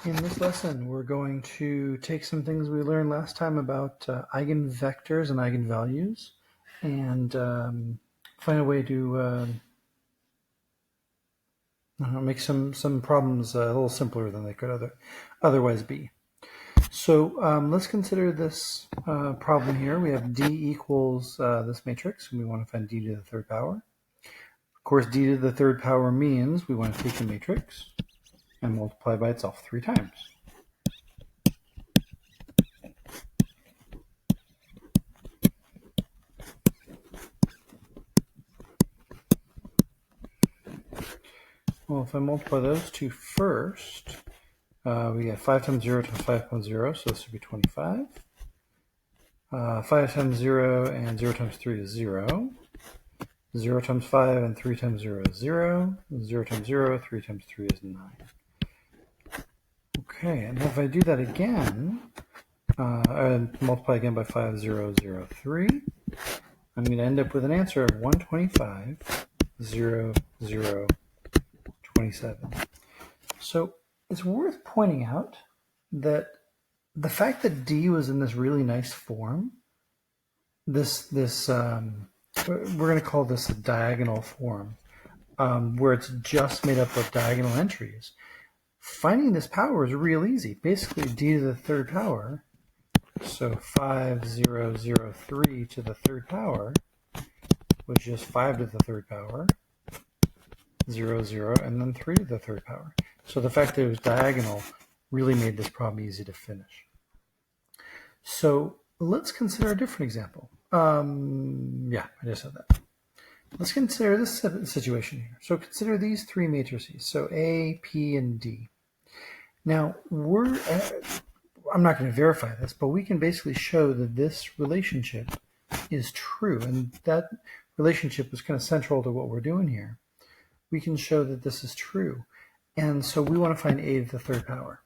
In this lesson, we're going to take some things we learned last time about eigenvectors and eigenvalues and find a way to make some problems a little simpler than they could otherwise be. So let's consider this problem here. We have d equals this matrix, and we want to find d to the third power. Of course, d to the third power means we want to take the matrix and multiply by itself 3 times. Well, if I multiply those two first, we get 5 times 0 times 5 times 0, so this would be 25. 5 times 0 and 0 times 3 is 0. 0 times 5 and 3 times 0 is 0. 0 times 0, 3 times 3 is 9. Okay, and if I do that again, I multiply again by 5, 0, 0, 3, I'm going to end up with an answer of 125, 0, 0, 27. So it's worth pointing out that the fact that d was in this really nice form, we're going to call this a diagonal form, where it's just made up of diagonal entries. Finding this power is real easy. Basically, d to the third power, so 5, 0, 0, 3 to the third power, was just 5 to the third power, 0, 0, and then 3 to the third power. So the fact that it was diagonal really made this problem easy to finish. So let's consider a different example. Yeah, I just said that. Let's consider this situation here. So consider these 3 matrices, so A, P, and D. Now, I'm not going to verify this, but we can basically show that this relationship is true, and that relationship is kind of central to what we're doing here. We can show that this is true, and so we want to find a to the third power.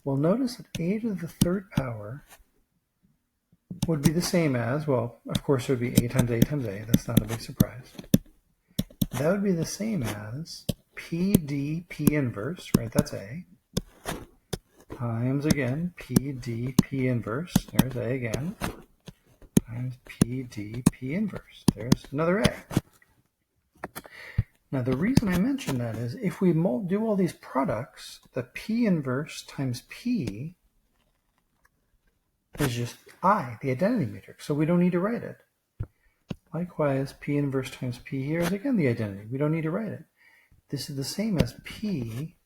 Well, notice that a to the third power would be the same as, well, of course it would be a times a times a. That's not a big surprise. That would be the same as PD P inverse, right? That's a, times again PD P inverse, there's a again, times PD P inverse, there's another a. Now the reason I mention that is if we do all these products, the P inverse times P is just I, the identity matrix, so we don't need to write it. Likewise, P inverse times P here is again the identity. We don't need to write it. This is the same as P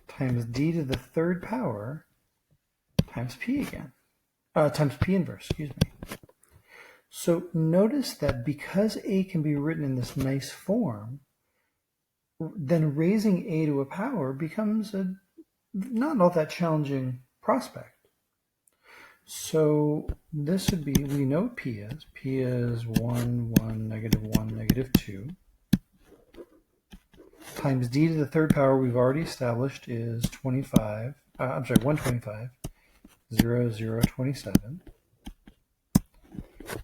times d to the third power times P again, times P inverse, excuse me. So notice that because A can be written in this nice form, then raising A to a power becomes a not all that challenging prospect. So this would be, we know what P is. P is 1, 1, negative 1, negative 2. Times d to the third power we've already established is 125, 0, 0, 27.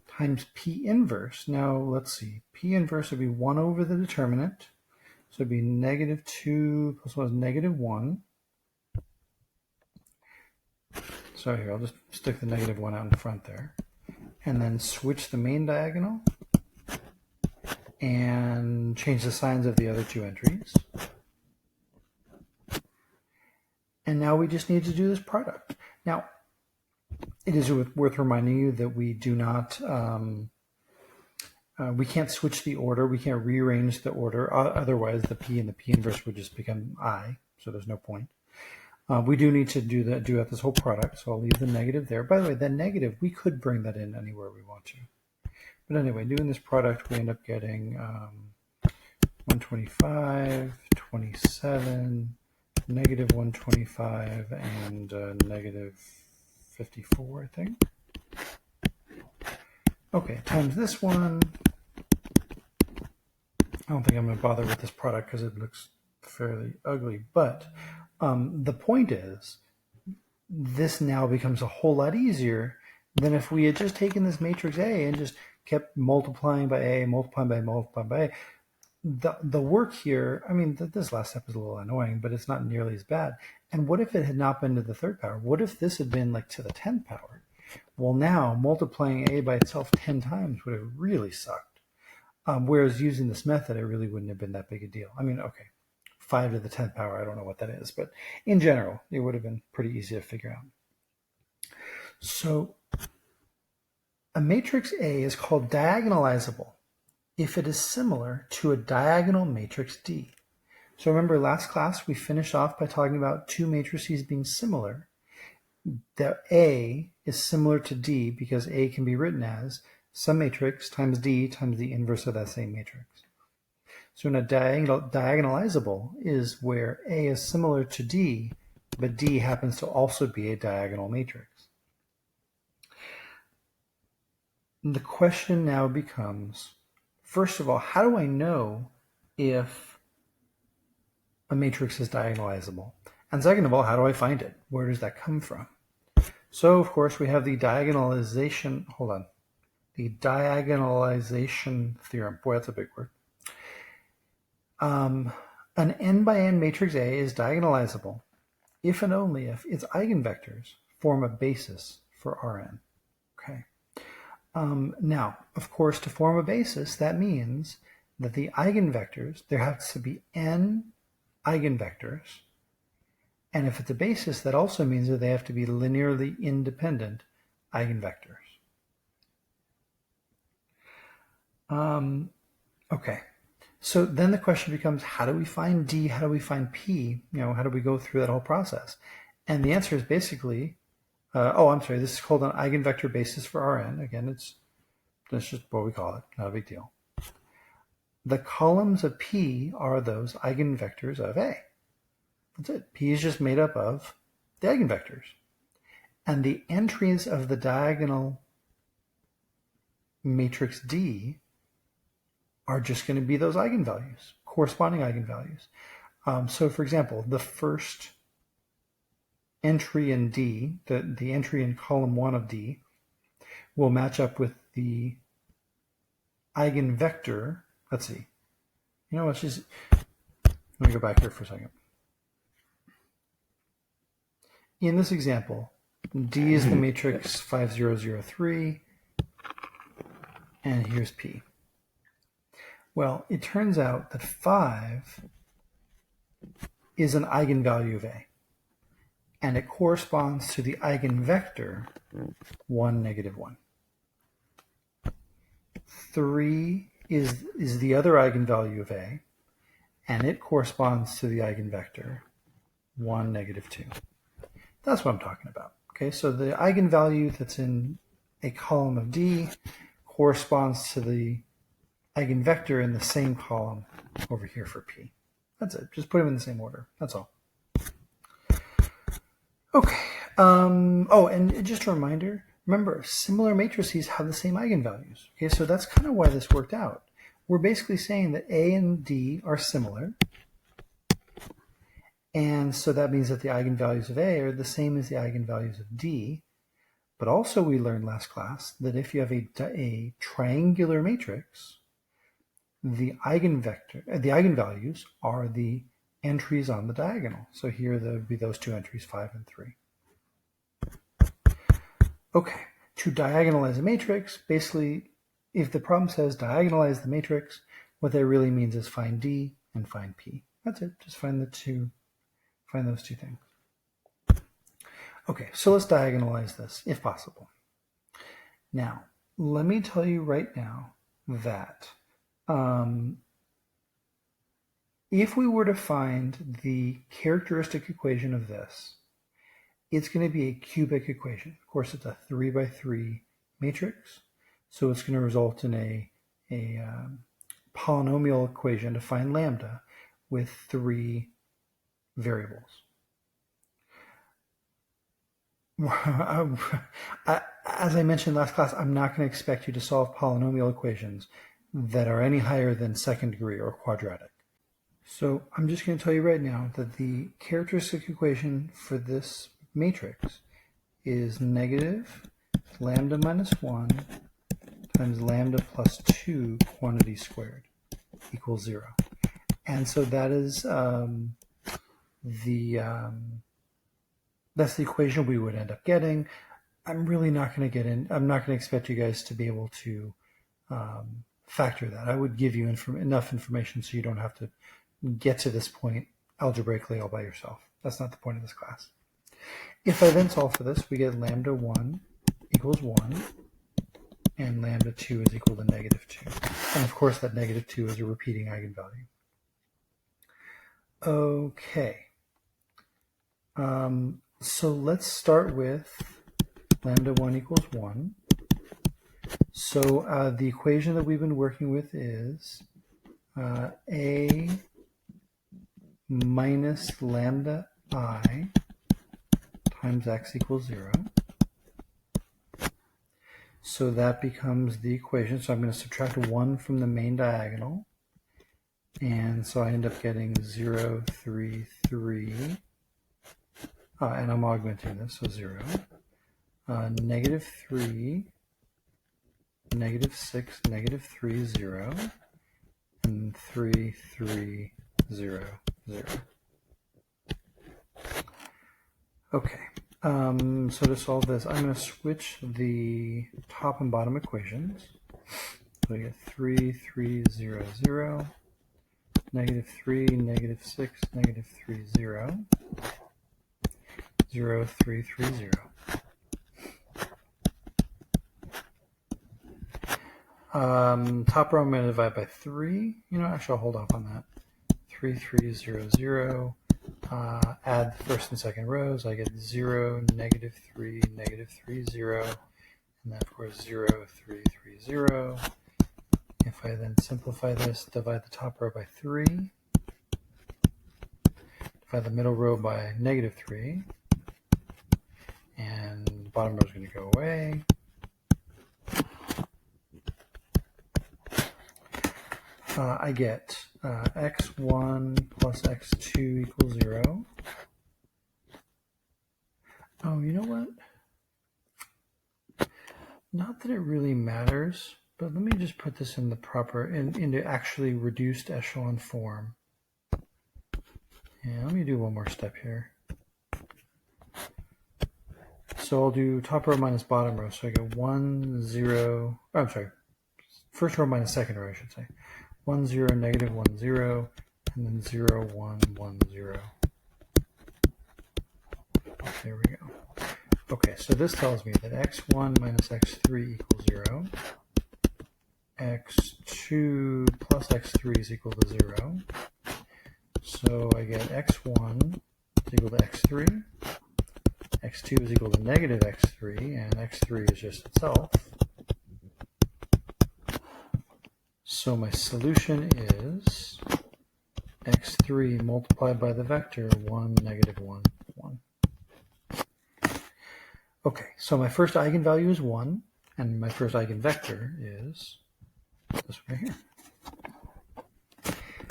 Times P inverse. Now let's see. P inverse would be 1 over the determinant. So it'd be negative 2 plus 1 is negative 1. So here, I'll just stick the negative 1 out in front there. And then switch the main diagonal and change the signs of the other 2 entries. And now we just need to do this product. Now, it is worth reminding you that we do not, we can't switch the order. We can't rearrange the order. Otherwise, the P and the P inverse would just become I, so there's no point. We do need to do out this whole product, so I'll leave the negative there. By the way, that negative, we could bring that in anywhere we want to. But anyway, doing this product, we end up getting 125, 27, negative 125, and negative 54, I think. Okay, times this one. I don't think I'm going to bother with this product because it looks fairly ugly, but the point is, this now becomes a whole lot easier than if we had just taken this matrix A and just kept multiplying by A, multiplying by A. The work here, I mean, this last step is a little annoying, but it's not nearly as bad. And what if it had not been to the third power? What if this had been like to the 10th power? Well, now multiplying a by itself 10 times would have really sucked. Whereas using this method, it really wouldn't have been that big a deal. I mean, okay, 5 to the 10th power, I don't know what that is, but in general, it would have been pretty easy to figure out. So a matrix A is called diagonalizable if it is similar to a diagonal matrix D. So remember last class, we finished off by talking about two matrices being similar. That A is similar to D because A can be written as some matrix times D times the inverse of that same matrix. So in a diagonalizable is where A is similar to D, but D happens to also be a diagonal matrix. And the question now becomes, first of all, how do I know if a matrix is diagonalizable? And second of all, how do I find it? Where does that come from? So of course we have the diagonalization, the diagonalization theorem. Boy, that's a big word. An n by n matrix A is diagonalizable if and only if its eigenvectors form a basis for Rn. Okay. Now, of course, to form a basis, that means that the eigenvectors, there has to be n eigenvectors. And if it's a basis, that also means that they have to be linearly independent eigenvectors. Okay, so then the question becomes, how do we find D? How do we find P? How do we go through that whole process? And the answer is basically, this is called an eigenvector basis for Rn. Again, that's just what we call it, not a big deal. The columns of P are those eigenvectors of A. That's it. P is just made up of the eigenvectors. And the entries of the diagonal matrix D are just going to be those eigenvalues, corresponding eigenvalues. So for example, the first entry in D, the entry in column 1 of D, will match up with the eigenvector. Let's see. Let me go back here for a second. In this example, D is the matrix 5003, and here's P. Well, it turns out that 5 is an eigenvalue of A, and it corresponds to the eigenvector 1, -1. 3 is the other eigenvalue of A, and it corresponds to the eigenvector 1, -2. That's what I'm talking about. Okay, so the eigenvalue that's in a column of D corresponds to the eigenvector in the same column over here for P. That's it. Just put them in the same order. That's all. Okay. And just a reminder, remember, similar matrices have the same eigenvalues. Okay, so that's kind of why this worked out. We're basically saying that A and D are similar. And so that means that the eigenvalues of A are the same as the eigenvalues of D. But also we learned last class that if you have a triangular matrix, the eigenvalues are the entries on the diagonal. So here there would be those two entries, 5 and 3. Okay, to diagonalize a matrix, basically, if the problem says diagonalize the matrix, what that really means is find D and find P. That's it. Just find those two things. Okay, so let's diagonalize this, if possible. Now, let me tell you right now that if we were to find the characteristic equation of this, it's going to be a cubic equation. Of course, it's a 3 by 3 matrix, so it's going to result in a polynomial equation to find lambda with 3 variables. As I mentioned last class, I'm not going to expect you to solve polynomial equations that are any higher than second degree or quadratic. So I'm just going to tell you right now that the characteristic equation for this matrix is negative lambda minus 1 times lambda plus 2 quantity squared equals 0. And so that is that's the equation we would end up getting. I'm really not going to get in. I'm not going to expect you guys to be able to factor that. I would give you enough information so you don't have to get to this point algebraically all by yourself. That's not the point of this class. If I then solve for this, we get lambda 1 equals 1, and lambda 2 is equal to negative 2. And of course, that negative 2 is a repeating eigenvalue. Okay. So let's start with lambda 1 equals 1. So the equation that we've been working with is a minus lambda I times x equals 0. So that becomes the equation. So I'm going to subtract 1 from the main diagonal. And so I end up getting 0, 3, 3. And I'm augmenting this, so 0. Negative 3, negative 6, negative 3, 0. And 3, 3, 0, 0. Okay. So to solve this, I'm going to switch the top and bottom equations. So I get 3, 3, 0, 0, negative 3, negative 6, negative 3, 0, 0, 3, 3, 0. Top row I'm going to divide by 3. Actually I'll hold off on that. 3, 3, 0, 0. Add the first and second rows, I get 0, negative 3, negative 3, 0, and then of course 0, 3, 3, 0. If I then simplify this, divide the top row by 3, divide the middle row by negative 3, and the bottom row is going to go away. I get x1 plus x2 equals 0. Oh, you know what? Not that it really matters, but let me just put this in the into actually reduced echelon form. Yeah, let me do one more step here. So I'll do top row minus bottom row. So I get 1, 0, I'm sorry, first row minus second row, I should say. 1, 0, negative 1, 0, and then 0, 1, 1, 0. There we go. Okay, so this tells me that x1 minus x3 equals 0. x2 plus x3 is equal to 0. So I get x1 is equal to x3. x2 is equal to negative x3, and x3 is just itself. So my solution is x3 multiplied by the vector 1, negative 1, 1. Okay, so my first eigenvalue is 1, and my first eigenvector is this one right here.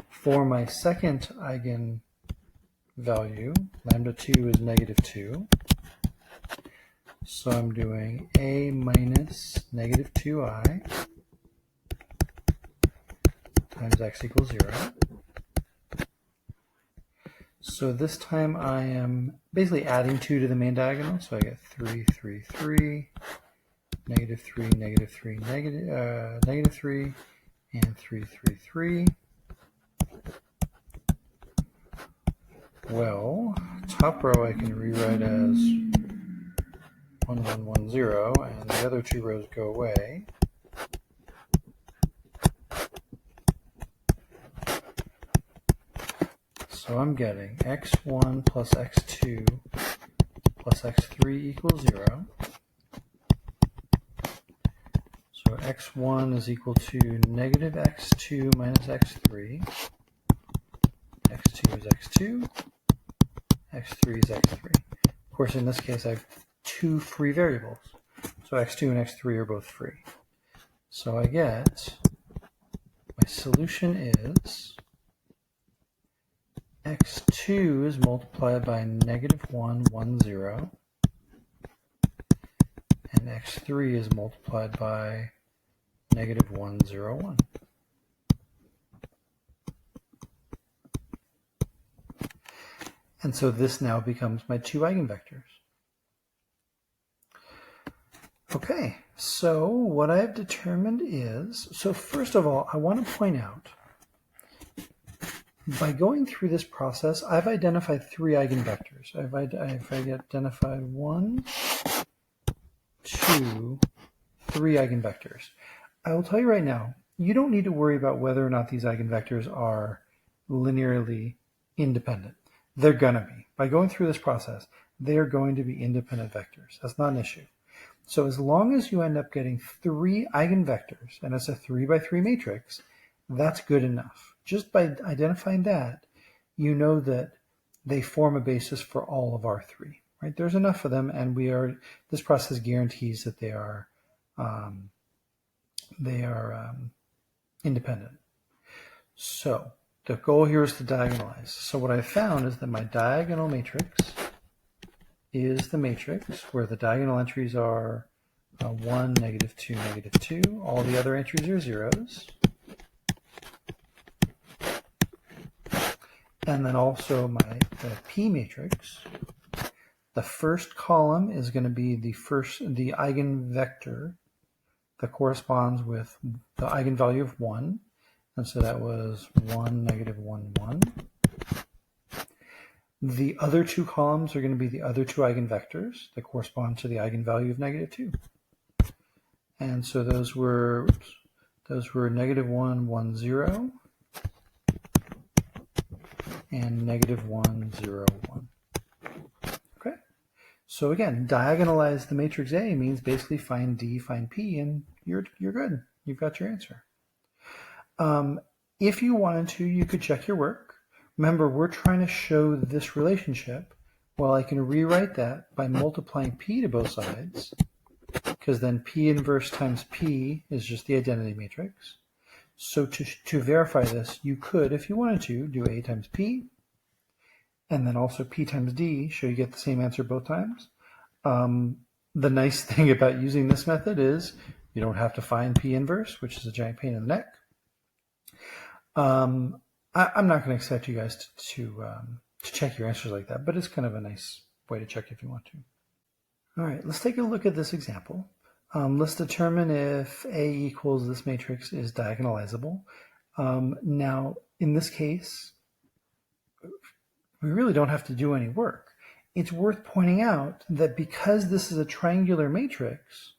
For my second eigenvalue, lambda 2 is negative 2. So I'm doing a minus negative 2I times x equals 0. So this time I am basically adding 2 to the main diagonal. So I get 3, 3, 3, negative 3, negative 3, negative 3, and 3, 3, 3. Well, top row I can rewrite as 1, 1, 1, 0, and the other two rows go away. So I'm getting x1 plus x2 plus x3 equals 0. So x1 is equal to negative x2 minus x3. x2 is x2. x3 is x3. Of course, in this case, I have 2 free variables. So x2 and x3 are both free. So I get, my solution is x2 is multiplied by negative 1, 1, 0, and x3 is multiplied by negative 1, 0, 1. And so this now becomes my 2 eigenvectors. Okay, so what I've determined is, so first of all, I want to point out, by going through this process, I've identified 3 eigenvectors. I've identified 1, 2, 3 eigenvectors. I will tell you right now, you don't need to worry about whether or not these eigenvectors are linearly independent. They're going to be. By going through this process, they are going to be independent vectors. That's not an issue. So as long as you end up getting 3 eigenvectors, and it's a 3 by 3 matrix, that's good enough. Just by identifying that, you know that they form a basis for all of our 3. Right? There's enough of them, and this process guarantees that they are independent. So the goal here is to diagonalize. So what I found is that my diagonal matrix is the matrix where the diagonal entries are 1, -2, -2. All the other entries are zeros. And then also the P matrix. The first column is going to be the eigenvector that corresponds with the eigenvalue of 1. And so that was 1, -1, 1. The other 2 columns are going to be the other 2 eigenvectors that correspond to the eigenvalue of -2. And so those were -1, 1, 0, and -1, 0, 1. Okay. So again, diagonalize the matrix A means basically find D, find P, and you're good. You've got your answer. If you wanted to, you could check your work. Remember, we're trying to show this relationship. Well, I can rewrite that by multiplying P to both sides, because then P inverse times P is just the identity matrix. So to verify this, you could, if you wanted to, do A times P, and then also P times D, so you get the same answer both times. The nice thing about using this method is you don't have to find P inverse, which is a giant pain in the neck. I'm not going to expect you guys to check your answers like that, but it's kind of a nice way to check if you want to. All right, let's take a look at this example. Let's determine if A equals this matrix is diagonalizable. Now, in this case, we really don't have to do any work. It's worth pointing out that because this is a triangular matrix,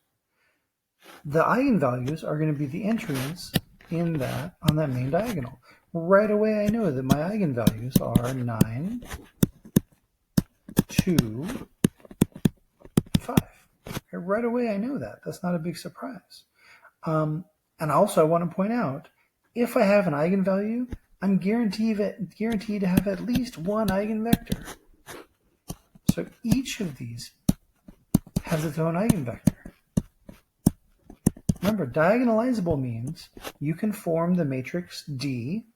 the eigenvalues are going to be the entries on that main diagonal. Right away, I know that my eigenvalues are 9, 2, 5. Right away, I know that. That's not a big surprise. And also, I want to point out, if I have an eigenvalue, I'm guaranteed to have at least 1 eigenvector. So each of these has its own eigenvector. Remember, diagonalizable means you can form the matrix D.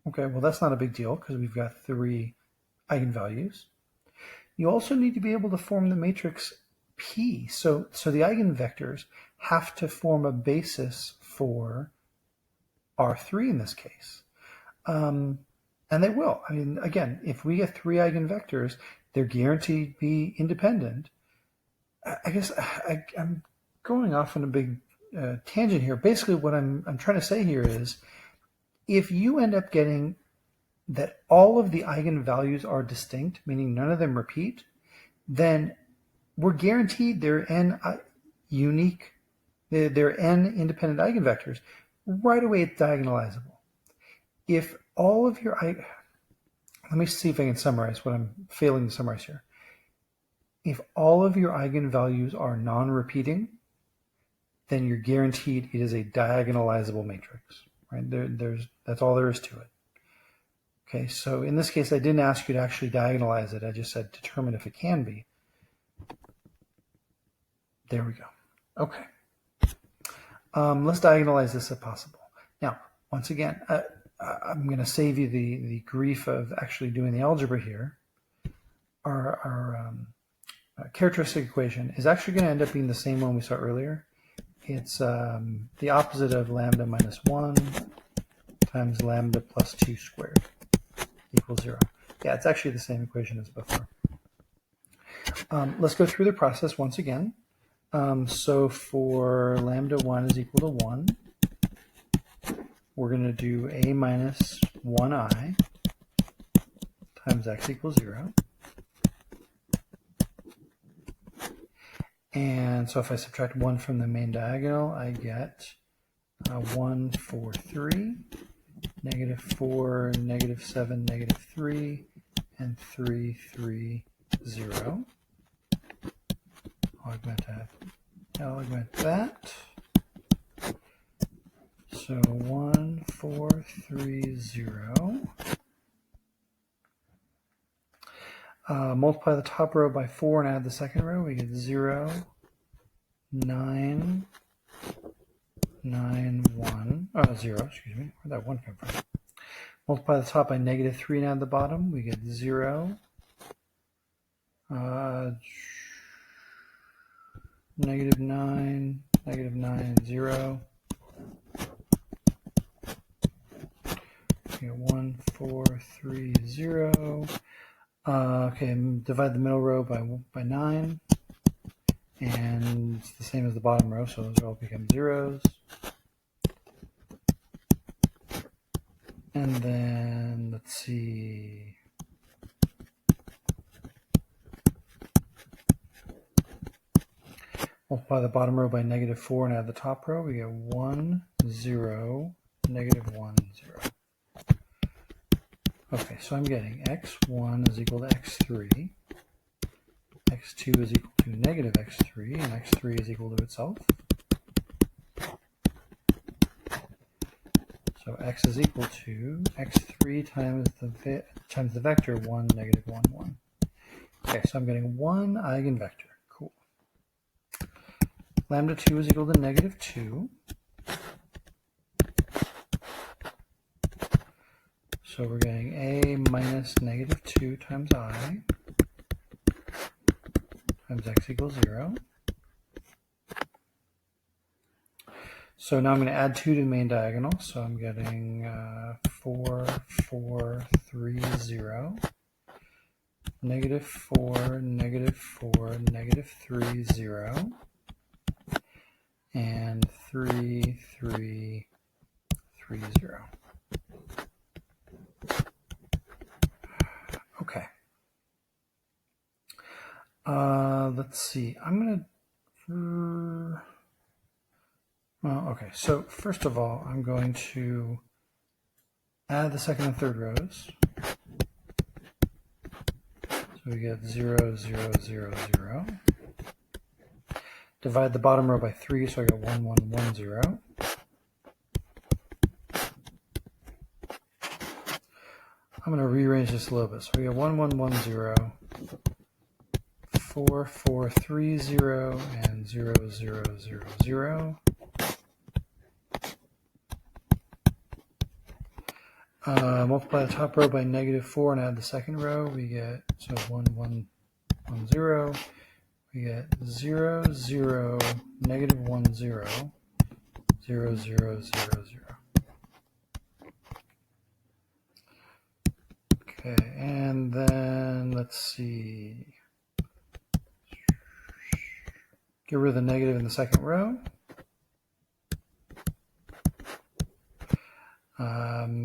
Okay, well, that's not a big deal because we've got 3 eigenvalues. You also need to be able to form the matrix P. So the eigenvectors have to form a basis for R3 in this case. And they will. I mean, again, if we get 3 eigenvectors, they're guaranteed to be independent. I guess I'm going off on a big tangent here. Basically, what I'm trying to say here is, if you end up getting that all of the eigenvalues are distinct, meaning none of them repeat, then we're guaranteed they're n unique, they're n independent eigenvectors. Right away, it's diagonalizable. If all of your let me see if I can summarize what I'm failing to summarize here. If all of your eigenvalues are non-repeating, then you're guaranteed it is a diagonalizable matrix. Right? That's all there is to it. Okay, so in this case, I didn't ask you to actually diagonalize it. I just said determine if it can be. There we go. Okay. Let's diagonalize this if possible. Now, once again, I'm going to save you the grief of actually doing the algebra here. Our characteristic equation is actually going to end up being the same one we saw earlier. It's the opposite of lambda minus 1 times lambda plus 2 squared equals 0. Yeah, it's actually the same equation as before. Let's go through the process once again. So for lambda 1 is equal to 1, we're going to do a minus 1I times x equals 0. And so if I subtract 1 from the main diagonal, I get 1, 4, 3, negative 4, negative 7, negative 3, and 3, 3, 0. Augment that. So 1, 4, 3, 0. Multiply the top row by 4 and add the second row. We get 0, 9, 9, 1. 0, excuse me. Where'd that 1 come from? Multiply the top by negative 3 and add the bottom. We get 0, negative 9, 0. We get 1, 4, 3, 0. Okay, divide the middle row by 9. And it's the same as the bottom row, so those all become zeros. And then, let's see. Multiply the bottom row by negative 4 and add the top row. We get 1, 0, negative 1, 0. Okay, so I'm getting x1 is equal to x3, x2 is equal to negative x3, and x3 is equal to itself. So x is equal to x3 times the vector 1, negative 1, 1. Okay, so I'm getting one eigenvector. Cool. Lambda 2 is equal to negative 2. So we're getting a minus negative 2 times I times x equals 0. So now I'm going to add 2 to the main diagonal. So I'm getting 4, 4, 3, 0. Negative 4, negative 4, negative 3, 0. And 3, 3, 3, 0. Okay. Let's see. I'm going to... Well, okay. So first of all, I'm going to add the second and third rows. So we get 0, 0, 0, 0. Divide the bottom row by 3, so I get 1, 1, 1, 0. I'm going to rearrange this a little bit. So we get 1, 1, 1, 0, 4, 4, 3, 0, and 0, 0, 0, 0. Multiply the top row by negative 4 and add the second row. We get, so 1, 1, 1, 0. We get 0, 0, negative 1, 0, 0, 0, 0, 0. Okay, and then let's see. Get rid of the negative in the second row.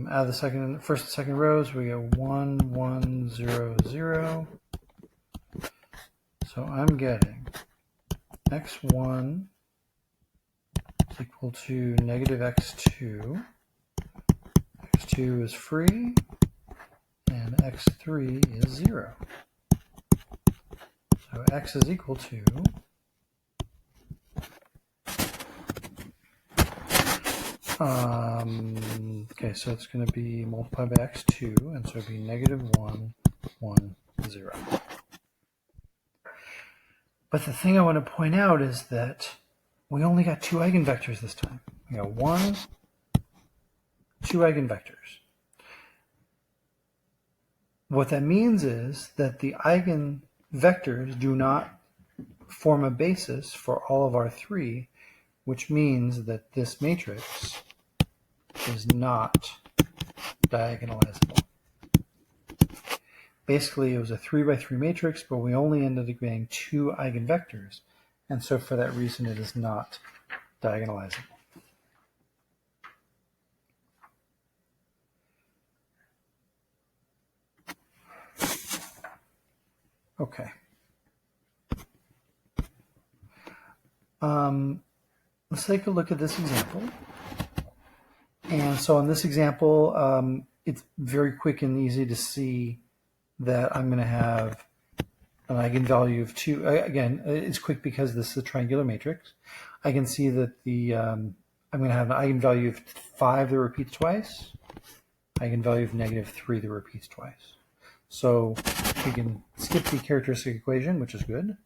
Add the first and second rows. We get 1, 1, 0, 0. So I'm getting x1 is equal to negative x2. x2 is free, and x3 is 0. So x is equal to okay, so it's going to be multiplied by x2, and so it'd be negative 1, 1, 0. But the thing I want to point out is that we only got 2 eigenvectors this time. We got 1, 2 eigenvectors. What that means is that the eigenvectors do not form a basis for all of our 3, which means that this matrix is not diagonalizable. basically it was a 3 by 3 matrix, but we only ended up getting 2 eigenvectors. And so for that reason, it is not diagonalizable. Okay. Let's take a look at this example. And so in this example, it's very quick and easy to see that I'm going to have an eigenvalue of 2. Again, it's quick because this is a triangular matrix. I can see that I'm going to have an eigenvalue of 5 that repeats twice, eigenvalue of -3 that repeats twice. So we can skip the characteristic equation, which is good,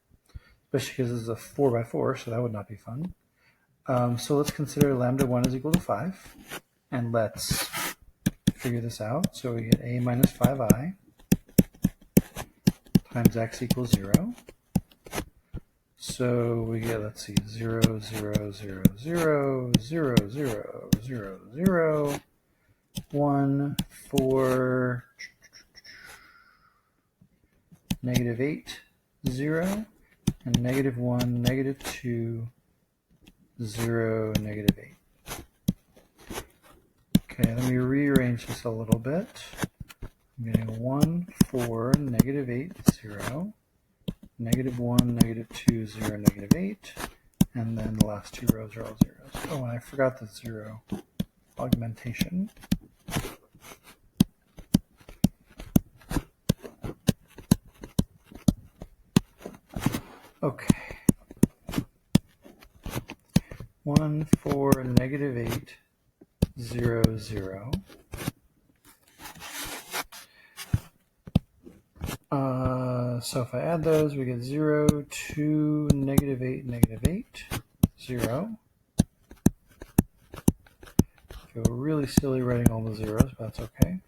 especially because this is a 4 by 4, so that would not be fun. So let's consider lambda 1 is equal to 5, and let's figure this out. So we get a minus 5i times x equals 0. So we get, let's see, 0, 0, 0, 0, 0, 0, 0, 0, 1, 4, -8, 0, and -1, -2, 0, -8. Okay, let me rearrange this a little bit. I'm getting 1, 4, -8, 0, -1, -2, 0, -8, and then the last 2 rows are all zeros. Oh, and I forgot the 0 augmentation. Okay. 1, 4, -8, 0, 0. So if I add those, we get 0, 2, -8, -8, 0. I feel really silly writing all the zeros, but that's okay.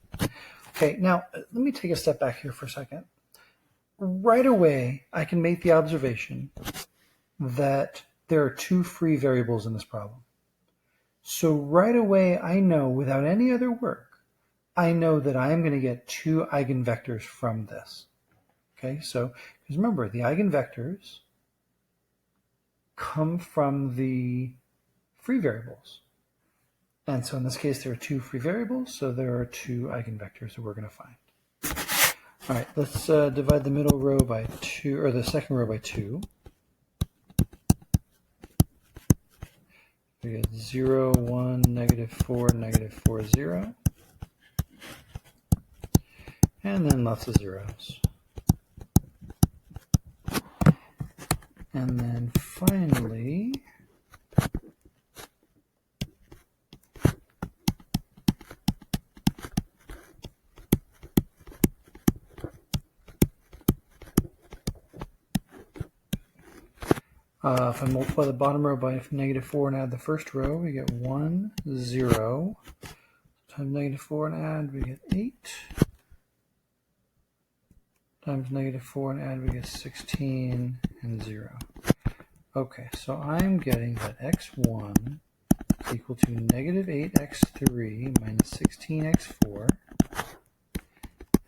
Okay, now let me take a step back here for a second. Right away, I can make the observation that there are 2 free variables in this problem. So right away, I know without any other work, I know that I am going to get 2 eigenvectors from this. Okay, so because remember, the eigenvectors come from the free variables. And so in this case, there are 2 free variables, so there are 2 eigenvectors that we're going to find. All right, let's divide the middle row by 2, or the second row by 2. We get 0, 1, -4, -4, 0. And then lots of zeros. And then finally, if I multiply the bottom row by -4 and add the first row, we get 1, 0. Times -4 and add, we get 8. Times -4 and add, we get 16 and 0. Okay, so I'm getting that x1 is equal to -8x3 minus 16x4.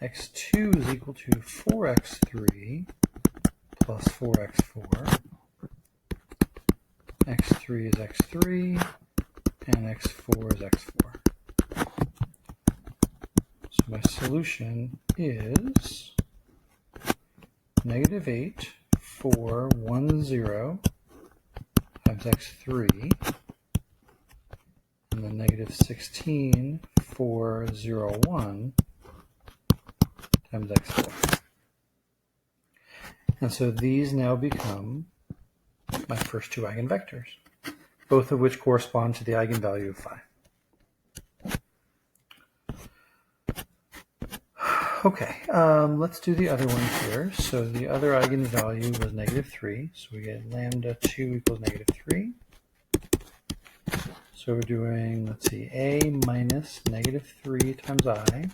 x2 is equal to 4x3 plus 4x4. x3 is x3, and x4 is x4. So my solution is -8, 4, 1, 0 times x3, and then -16, 4, 0, 1 times x4. And so these now become my first 2 eigenvectors, both of which correspond to the eigenvalue of 5. Okay, let's do the other one here. So the other eigenvalue was -3, so we get lambda 2 equals -3. So we're doing, let's see, a minus -3 times I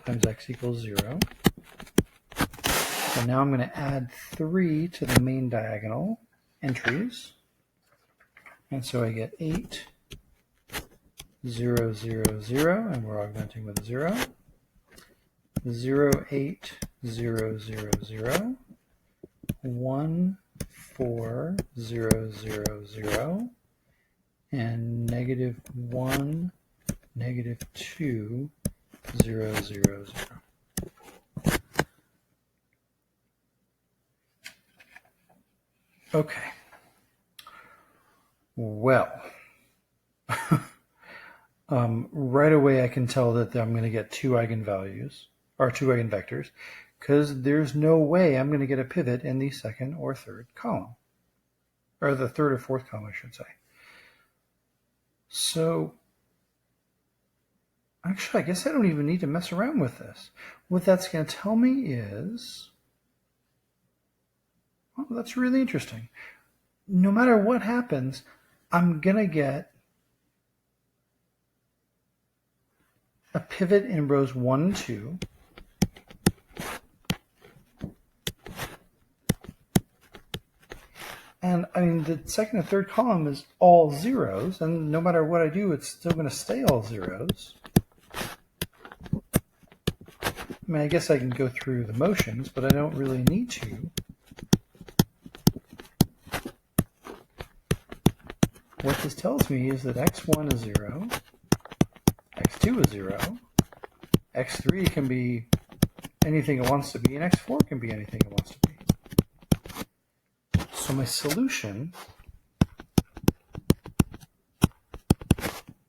times x equals 0. So now I'm going to add 3 to the main diagonal entries. And so I get 8 0, 0, 0, and we're augmenting with 0. 0, 8, 0, 0, 0. 1, 4, 0, 0, 0. And negative 1, negative 2, 0, 0, 0. Okay. Well, right away I can tell that I'm going to get two eigenvalues, or two eigenvectors, because there's no way I'm going to get a pivot in the second or third column. Or the third or fourth column, I should say. So, actually, I guess I don't even need to mess around with this. What that's going to tell me is, well, that's really interesting. No matter what happens, I'm going to get a pivot in rows 1 and 2. And I mean, the second and third column is all zeros, and no matter what I do, it's still going to stay all zeros. I mean, I guess I can go through the motions, but I don't really need to. What this tells me is that x1 is 0, x2 is 0, x3 can be anything it wants to be, and x4 can be anything it wants to be. So my solution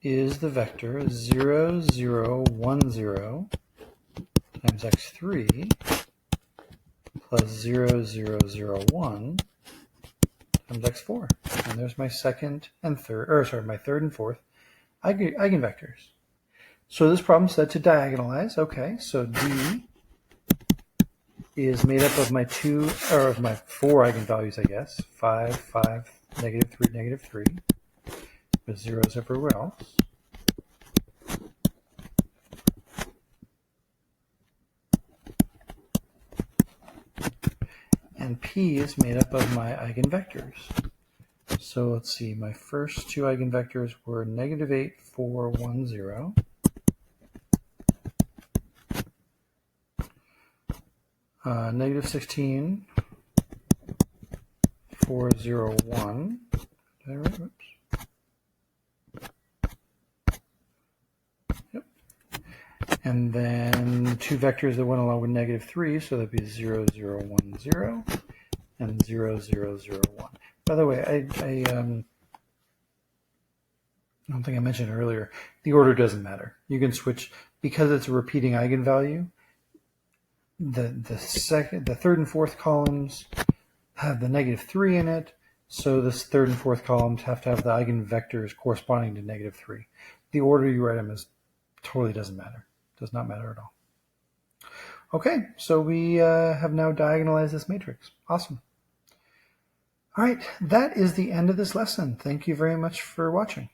is the vector 0, 0, 1, 0 times x3 plus 0, 0, 0, 1 times x4. And there's my second and third, or sorry, my third and fourth eigenvectors. So this problem said to diagonalize. Okay, so D is made up of my my 4 eigenvalues, I guess. 5, 5, negative 3, negative 3, with zeros everywhere else. And P is made up of my eigenvectors. So let's see, my first two eigenvectors were negative 8, 4, 1, 0. Negative 16, 4, 0, 1. Did I write? Whoops. Yep. And then two vectors that went along with negative 3, so that'd be 0, 0, 1, 0, and 0, 0, 0, 1. By the way, I don't think I mentioned earlier, the order doesn't matter. You can switch, because it's a repeating eigenvalue, the third and fourth columns have the negative 3 in it, so this third and fourth columns have to have the eigenvectors corresponding to negative 3. The order you write them totally doesn't matter. Does not matter at all. Okay, so we have now diagonalized this matrix. Awesome. All right, that is the end of this lesson. Thank you very much for watching.